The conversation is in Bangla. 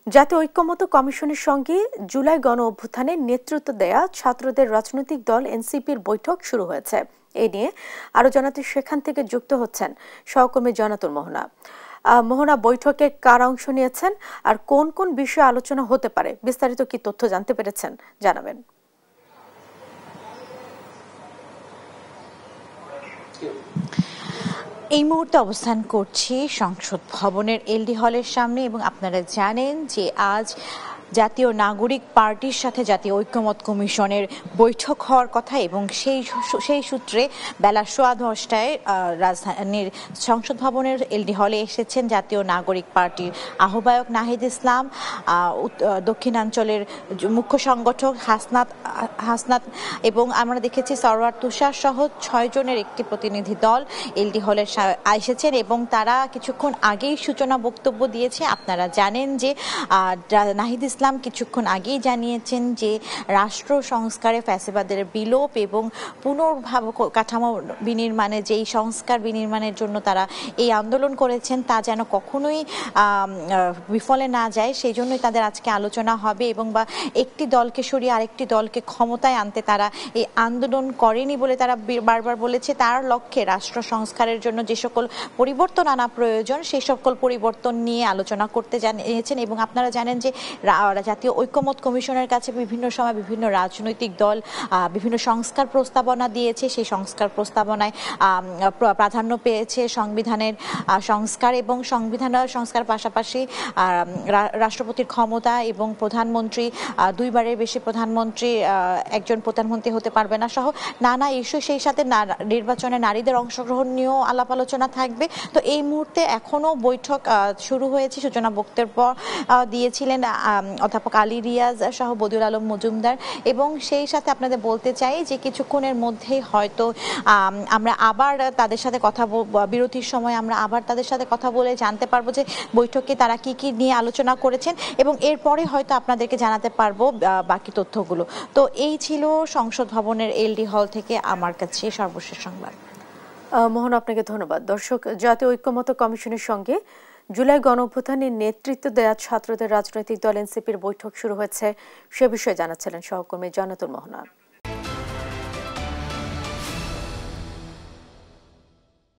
জাতীয় ঐক্যমত্য কমিশনের সঙ্গে জুলাই গণ অভ্যুত্থানে নেতৃত্ব দেয়া ছাত্রদের রাজনৈতিক দল এনসিপির বৈঠক শুরু হয়েছে। এ নিয়ে আরো জানাতে সেখান থেকে যুক্ত হচ্ছেন সহকর্মী জনাতুল মোহনা। মোহনা, বৈঠকে কারা অংশ নিয়েছেন আর কোন কোন বিষয়ে আলোচনা হতে পারে, বিস্তারিত কি তথ্য জানতে পেরেছেন জানাবেন। এই মুহূর্তে অবস্থান করছি সংসদ ভবনের এলডি হলের সামনে এবং আপনারা জানেন যে আজ জাতীয় নাগরিক পার্টির সাথে জাতীয় ঐক্যমত্য কমিশনের বৈঠক হওয়ার কথা এবং সেই সূত্রে বেলা 10:15টায় রাজধানীর সংসদ ভবনের এলডি হলে এসেছেন জাতীয় নাগরিক পার্টির আহ্বায়ক নাহিদ ইসলাম, দক্ষিণাঞ্চলের মুখ্য সংগঠক হাসনাত এবং আমরা দেখেছি সরওয়ার তুষার সহ 6 জনের একটি প্রতিনিধি দল এলডি হলে এসেছেন এবং তারা কিছুক্ষণ আগেই সূচনা বক্তব্য দিয়েছে। আপনারা জানেন যে নাহিদ ইসলাম কিছুক্ষণ আগেই জানিয়েছেন যে রাষ্ট্র সংস্কারে ফ্যাসিবাদের বিলোপ এবং কাঠামো বিনির্মাণে যেই সংস্কার বিনির্মাণের জন্য তারা এই আন্দোলন করেছেন তা যেন কখনোই বিফলে না যায়, সেই জন্যই তাদের আজকে আলোচনা হবে এবং বা একটি দলকে সরিয়ে আরেকটি দলকে ক্ষমতায় আনতে তারা এই আন্দোলন করেনি বলে তারা বারবার বলেছে। তার লক্ষ্যে রাষ্ট্র সংস্কারের জন্য যে সকল পরিবর্তন আনা প্রয়োজন সেই সকল পরিবর্তন নিয়ে আলোচনা করতে জানিয়েছেন এবং আপনারা জানেন যে জাতীয় ঐক্যমত্য কমিশনের কাছে বিভিন্ন সময় বিভিন্ন রাজনৈতিক দল বিভিন্ন সংস্কার প্রস্তাবনা দিয়েছে। সেই সংস্কার প্রস্তাবনায় প্রাধান্য পেয়েছে সংবিধানের সংস্কার এবং সংবিধানের সংস্কার পাশাপাশি রাষ্ট্রপতির ক্ষমতা এবং প্রধানমন্ত্রী 2বারের বেশি প্রধানমন্ত্রী একজন প্রধানমন্ত্রী হতে পারবে না সহ নানা ইস্যু, সেই সাথে নির্বাচনে নারীদের অংশগ্রহণ নিয়েও আলাপ আলোচনা থাকবে। তো এই মুহূর্তে এখনো বৈঠক শুরু হয়েছে। সূচনা বক্তব্য দিয়েছিলেন অধ্যাপক আলী রিয়াজ সহ বদিউল আলম মজুমদার এবং সেই সাথে আপনাদের বলতে চাই যে কিছুক্ষণের মধ্যেই হয়তো আমরা আবার তাদের সাথে বিরতির সময় আমরা আবার তাদের সাথে কথা বলে জানতে পারবো যে বৈঠকে তারা কি কি নিয়ে আলোচনা করেছেন এবং এরপরে হয়তো আপনাদেরকে জানাতে পারবো বাকি তথ্যগুলো। তো এই ছিল সংসদ ভবনের এলডি হল থেকে আমার কাছে সর্বশেষ সংবাদ। মোহন, আপনাকে ধন্যবাদ। দর্শক, জাতীয় ঐক্যমত্য কমিশনের সঙ্গে জুলাই গণ অভ্যুত্থানে নেতৃত্ব দেয়া ছাত্রদের রাজনৈতিক দল এনসিপির বৈঠক শুরু হয়েছে, সে বিষয়ে জানাচ্ছিলেন সহকর্মী জনাতুল মোহনা।